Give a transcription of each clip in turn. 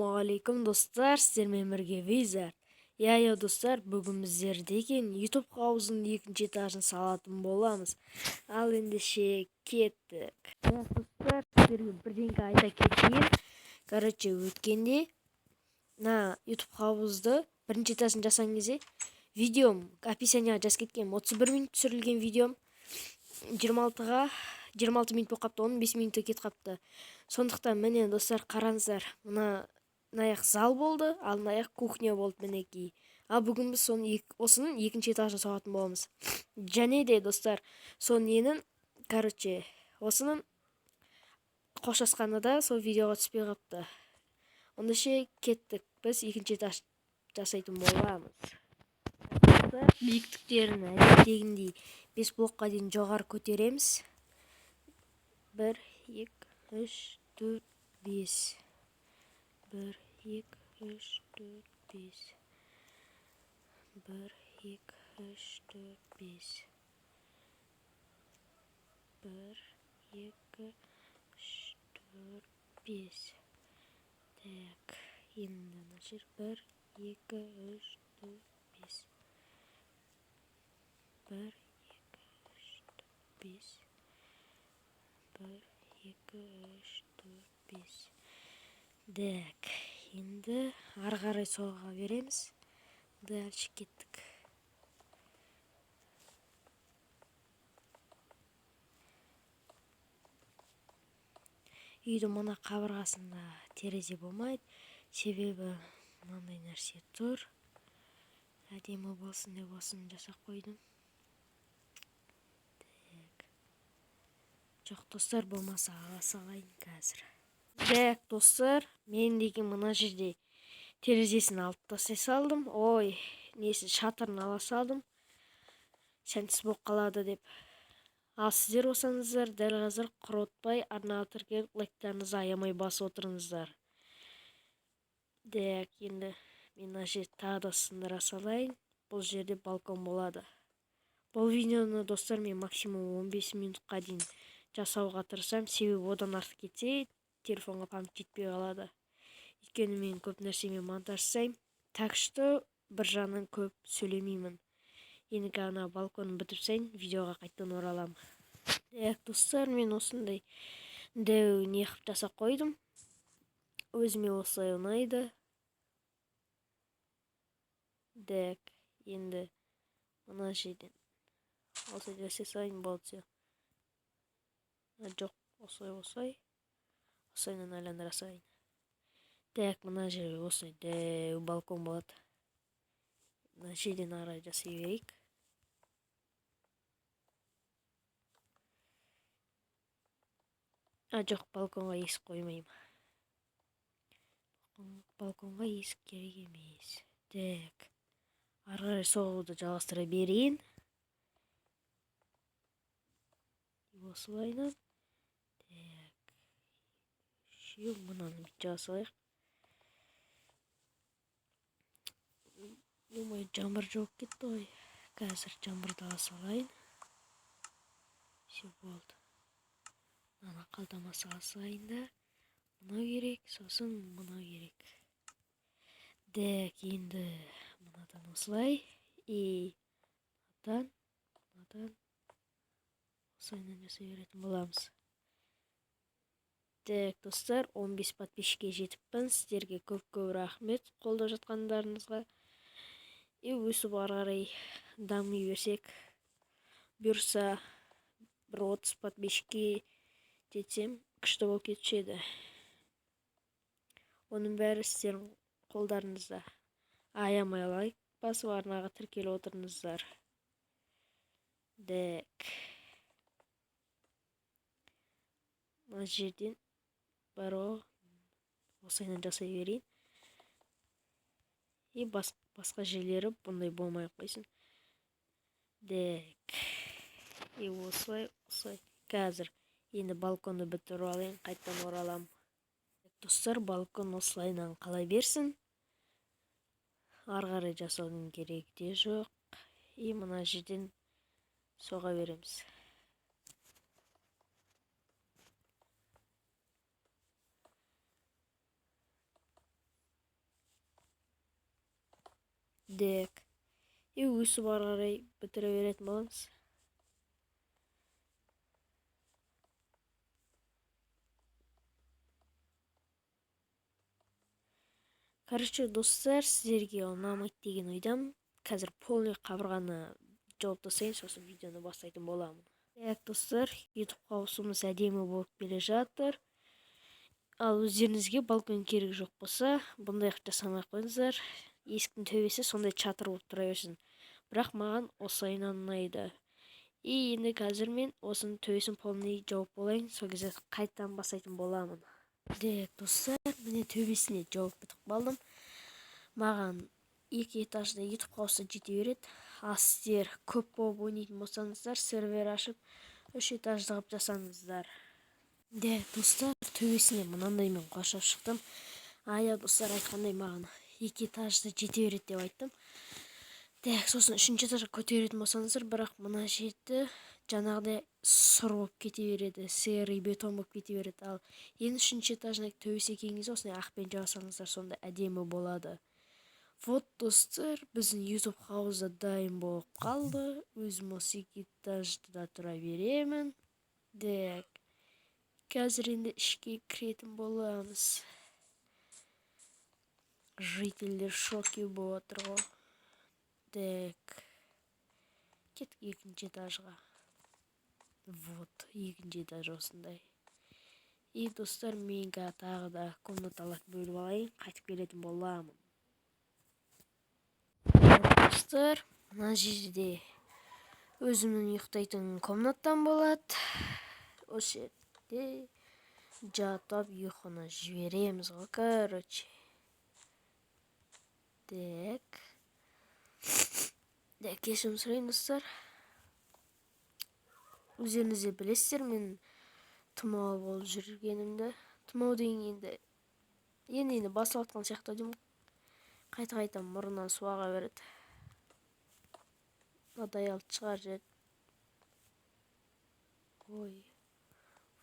Ассалаумағалейкум достар, сіздермен бірге Визард. Я достар, бүгін біздердеген YouTube хаузының екінші этажын салатын боламыз. Ал ендеше кеттік. Достар, сіздерге бірдеңке айта кетейін. Өткенде YouTube хаузды бірінші этажын жасаған кезде видеом описанияға жазып кеткен 31 минут түсірілген видеом 26 минут болып қапты, 15 минутта кетіп қапты. Сондықтан міне достар, қараңыздар, мына аяқ зал болды, ал аяқ кухня болды мінекей. Ал бүгін біз осының екінші этажын салатын боламыз. Және де достар, осының қоштасқаны да сол видеоға түспей қапты. Ондайше кеттік, біз екінші этаж жасайтын боламыз. Биіктіктерін әдеттегіндей 5 блокқа дейін жоғары көтереміз. 1, 2, 3, 4, 5. 1, 2, 3, 4, 5. 1, 2, 3, 4, 5. 1, 2, 3, 4, 5. Так, енді мына жер 1, 2, 3, 4, 5. 1, 2, 3, 4, 5. 1, 2, 3, 4, 5. Так, енді ары қарай соға береміз. Дальше кеттік. Үйдің мына қабырғасында терезе болмайды, себебі мынандай нәрсе тұр. Әдемі болсын деп осыны жасап қойдым. Жоқ достар, болмаса ала салайын қазір. Так достар, мен деген мына жерде терезесін алып тастай салдым. Ой, шатырын ала салдым. Сәнсіз болып қалады деп. Ал сіздер болсаңыздар, дәл қазір құротпай, арнаға тіркеліп, лайктарыңызды аямай басып отырыңыздар. Так, енді мен мына жерді тағы да сындыра салайын. Бұл жерде балкон болады. Бұл видеоны достар, мен максимум 15 минутқа дейін жасауға тырысам, себебі одан артық кетсе, телефонға память жетпей қалады. Өйткені мен көп нәрсемен монтаж жасаймын. Так что бір жағынан көп сөйлемеймін. Енді ғана балконын бітіріп тастайын, видеоға қайтадан оралам. Так достар, мен осындай дәу не қылып жасап қойдым. Өзіме осылай ұнайды. Так, енді мына жерден осылай жасай салайын болды. Жоқ, осылайынан айландыра салайын. Так, мына жерде осылай дәу балкон болады. Мына жерден ары жасай берейік. Жоқ, балконға есік қоймайым. Балконға есік керек емес. Так, ары қарай соғуды жалғастыра берейін. Осылайынан. Так, мынаны бүйтіп жасалайық. Думаю, жаңбыр жауып кетті ғой. Қазір жаңбырды ала салайын. Все болды. Мына қалтама сала салайын да. Мынау керек, сосын мынау керек. Так, енді мынадан осылай. И мынадан осылайынан жасай беретін боламыз. Так, достар, 15 подписчикке жетіппін. Сіздерге көп рахмет қолдап жатқандарыңызға. Өсіп ары қарай дами берсек, бұйырса бір 30 подписчикке жетсем, күшті болып кетшеді. Оның бәрі сіздердің қолдарыңызда. Аямай лайк басып, арнаға тіркеліп отырыңыздар. Так. Мына жерден барлығы осылайынан жасай берейін. И басқа жерлері бұндай болмай қойсын. Так. И осылай. Қазір енді балконды бітіріп алайын, қайтадан оралам. Достар, балкон осылайынан қала берсін. Ары қарай жасаудың керек те жоқ. И мына жерден соға береміз. Дек. Өсіп ары қарай бітіре беретін боламыз. Короче, достар, сіздерге ұнамайды деген ойдамын. Қазір полный қабырғаны жауып тастайын, сосын видеоны бастайтын боламын. Достар, ютубқа ауысуымыз әдемі болып келе жатыр. Ал өздеріңізге балкон керек жоқ болса, бұндай жасамай қойыңыздар. Есіктің төбесі сондай чатыр болып тұра берсін. Бірақ маған осылайынан ұнайды. Енді қазір мен осының төбесін полный жауып болайын, сол кезде қайтадан бастайтын боламын. Достар, міне төбесіне жауып бітіп қалдым. Маған 2 этажда ютубқа ауысса жете береді. Ал сіздер көп болып ойнайтын болсаңыздар, сервер ашып 3 этажды қылып жасаңыздар. Достар, төбесіне мынандай мен қоршап шықтым. Достар айтқандай маған 2 этажды жете береді деп айттым. Сосын 3-ші этажға көтеретін болсаңыздар, бірақ мына жерді жаңағыдай сұр болып кете береді, серый бетон болып кете береді. Ал енді 3-ші этажына төбесі келген кезде осындай ақпен жабасаңыздар, сонда әдемі болады. Достар, біздің YouTube хауызы дайын болып қалды. Өзім осы 2 этажда тұра беремін. Қазір енді ішке кіретін боламыз. Жителдер шоке болып отыр ғой. Кеттік 2-ші этажға. 2-ші этаж осындай. Достар, менге тағы да комнаталарды бөліп алайын, қайтып келетін боламын. Достар, мына жерде өзімнің ұйықтайтын комнатам болады. Осы жерде жатып ұйқыны жібереміз ғой, короче. Кешірім сұрайын, достар. Өздеріңізде білесіздер, мен тұмау болып жүргенімді. Тұмау деген енді басылып атқан сияқты деймін. Қайта мұрыннан суаға береді. Мынадай алып шығар жер.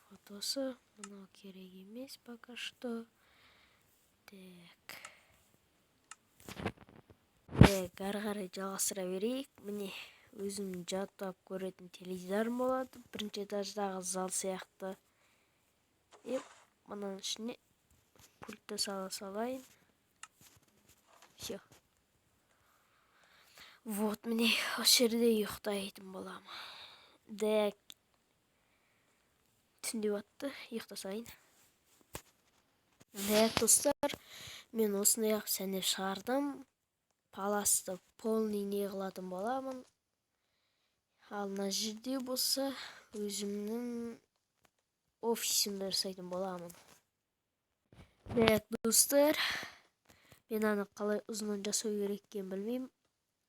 Фотосы мынау керек емес пока что. Ары қарай жалғастыра берейік. Міне өзім жатып көретін теледидарым болады. 1-ші этаждағы зал сияқты. Мұның ішіне пультті сала салайын. Все. Міне осы жерде ұйықтайтын боламын. Түнде батты, ұйықтасайын. Достар, мен осындай ақ сәнеп шығардым. Паласты полный не қылатын боламын. Ал мына жерде болса, өзімнің офисімді жасайтын боламын. Достар, мен аны қалай ұзынын жасау керек екенін білмеймін.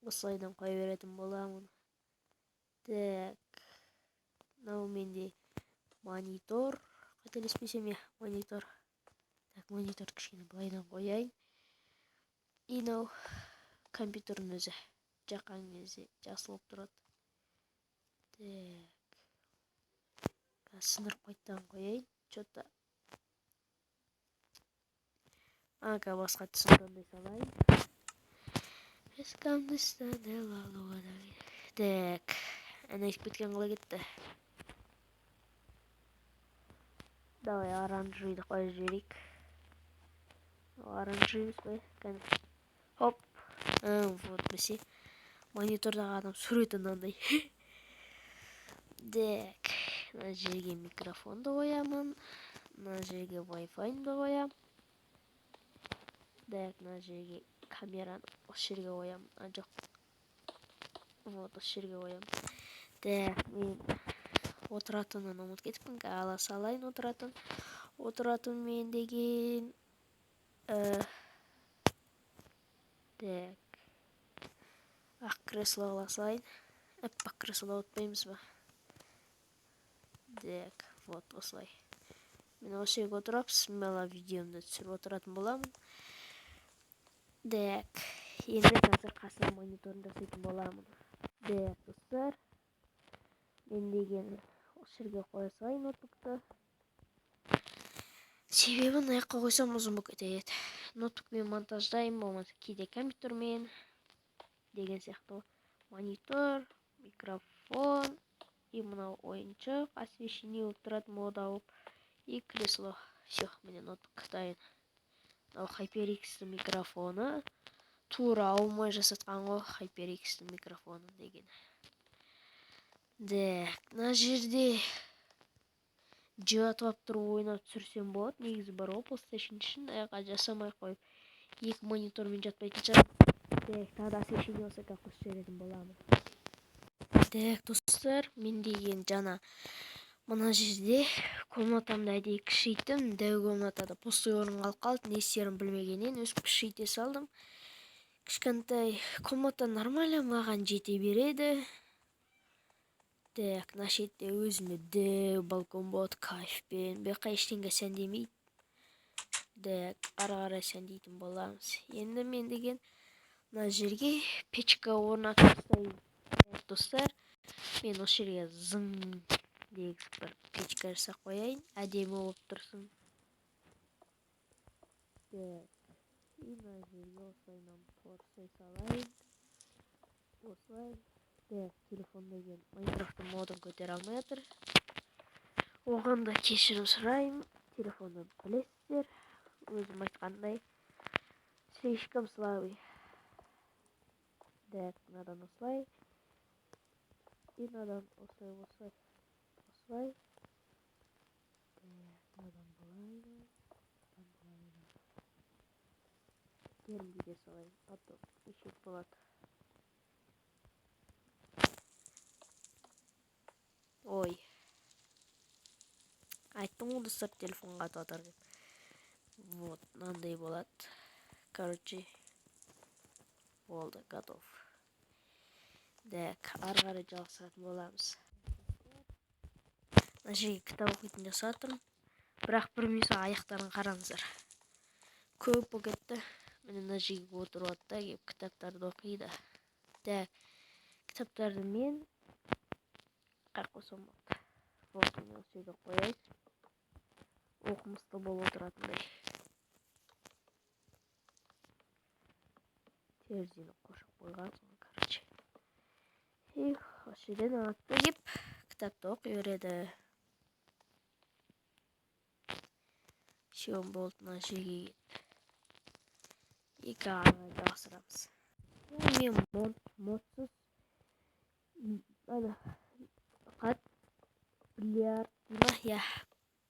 Осылайдан қоя беретін боламын. Мынау менде монитор, қателеспесем, монитор. Монитор кішкене былайдан қояйын. Мынау компьютердің өзі жаққан кезде жасылып тұрады. Сындырып қайтадан қояйын. Что-то басқа түсіндірмей салайын. Ән айтып кеткен қалай кетті. Давай оранжевыйды қойып жіберейік. Оранжевый қой. Хоп. Бәсе. Монитордағы адам суреті мынандай. Мына жерге микрофонды қоямын. Мына жерге Wi-Fi-ды қоямын. Мына жерге камераны осы жерге қоямын. Жоқ. Осы жерге қоямын. Мен отыратынын ұмытып кетіппін. Ала салайын отыратын. Отыратын мен деген ақ кресло ала салайын. Аппақ кресло отпаймыз ба? Осылай. Мен осы жерге отырап, смело видеомды түсіріп отыратын боламын. Енді қазір қасына мониторын жасайтын боламын. Достар, мен деген осы жерге қоя салайын ноутбукты. Себебі аяққа қойсам ұзын болып кетеді. Ноутбукпен монтаждаймын, болмаса кейде компьютермен. деген сияқты. Монитор, микрофон, и мынау ойыншық, освещение болып тұрады, мода болып, и кресло. Все, міне ноутбук дайын. Мынау HyperX микрофоны. Тура алмай жасатқан ғой HyperX микрофоны деген. Мына жерде жатып тұрып ойнап түсірсем болады. Негізі бар ғой PlayStation үшін аяққа жасамай қойып, екі монитормен жатпайтын шығар. Тағы да освещение болса қосып жіберетін боламын. Достар, мен деген жана мына жерде комнатамды әдейі кішійтім. Дәу комнатада пустой орын қалып қалды. Не істерін білмегеннен өсіп кішійте салдым. Кішкентай комната нормально, маған жете береді. Мына шетте өзіме дәу балкон болады, кайфпен. Баққа ештеңе сәндемейді. Ары қарай сәндейтін боламыз. Енді мен деген мына жерге печка орнатып тастаймын. Достар, мен осы жерге зың дегізіп бір печка жасап қояйын, әдемі болып тұрсын. Мына жерге осылайынан торсай салайын. Осылай. Телефон деген Майнкрафттың модын көтере алмай жатыр. Оған да кешірім сұраймын. Телефонды білесіздер. Өзім айтқандай. Слишком слабый. Мынадан осылай. И мынадан осылай. Осылай. Мынадан былай. Терімді де салайын. Ато ешек болады. Ой. Айттым ғой достар, телефонға ататар деп. Вот, мынандай болады. Короче, болды, готов. Ары қарай жалғастыратын боламыз. Мына жерге кітап оқитын жасап тұрмын. Бірақ бір мысалы аяқтарын қараңыздар. Көп болып кетті. Мына жерге отырып алды да, келіп кітаптарды оқиды. Кітаптарды мен қойсам болды. Вот, мен осы жерге қояйын. Оқымысты болып отыратындай. Терезені қошып қойған соң, короче. Осы жерден атты кеп, кітапты оқи береді. Шеуін болды, мына жерге кетті. Екі ары жалғастырамыз. Мен модсыз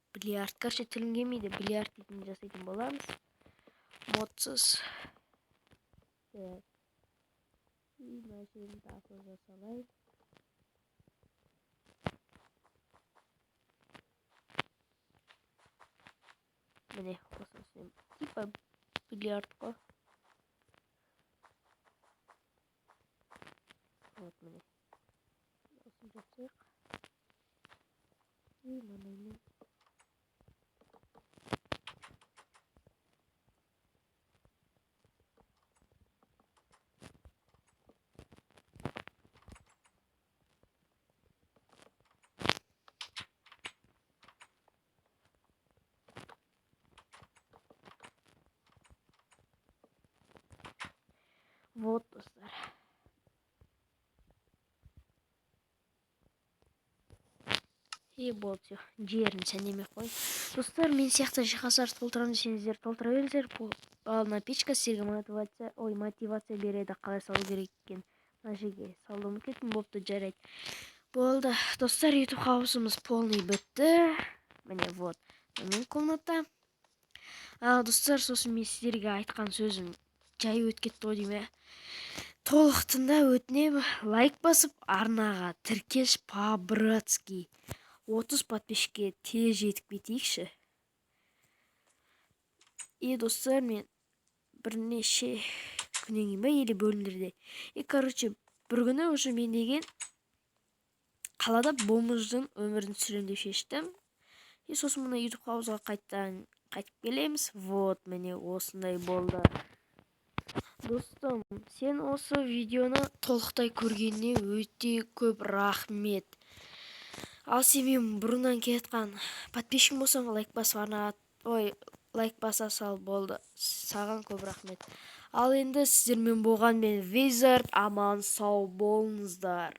бильярд, короче, тілім келмейді, бильярд дейтін жасайтын боламыз. Модсыз. Мына жерін тағы жасалайын. Міне, осысын типа бильярд қой. Вот, міне. Осын жасайық. И мынаймен. Вот, достар. И болды, все. Жерін сәндемей қой. Достар, мен сияқты жиһаздарды толтырамын десеңіздер, толтыра беріңіздер. Мына печка сіздерге мотивация береді, қалай салу керек екен. Мына жерге салуым кеттім, бопты, жарайды. Болды. Достар, YouTube хаусымыз полный бітті. Міне, вот. Мен комната. Достар, сосын мен сіздерге айтқан сөзім жай өтіп кетті ғой деймін. Толықтында өтінем, лайк басып, арнаға тіркеліш по-братски. 30 подписчикке тез жетіп кетейікші. И достар, мен бірнеше күннен кейін бе, или бөлімдерде. Короче, бір күні уже мен деген қалада бомждың өмірін түсірем деп шештім. И сосын мына YouTube хаусыға қайтып келеміз. Вот, міне осындай болды. Достым, сен осы видеоны толықтай көргеніне өте көп рахмет. Ал сен мен бұрыннан келатқан подписчик болсаң, лайк басып арнаға лайк баса сал, болды. Саған көп рахмет. Ал енді сіздермен болған мен Визард, аман сау болыңыздар.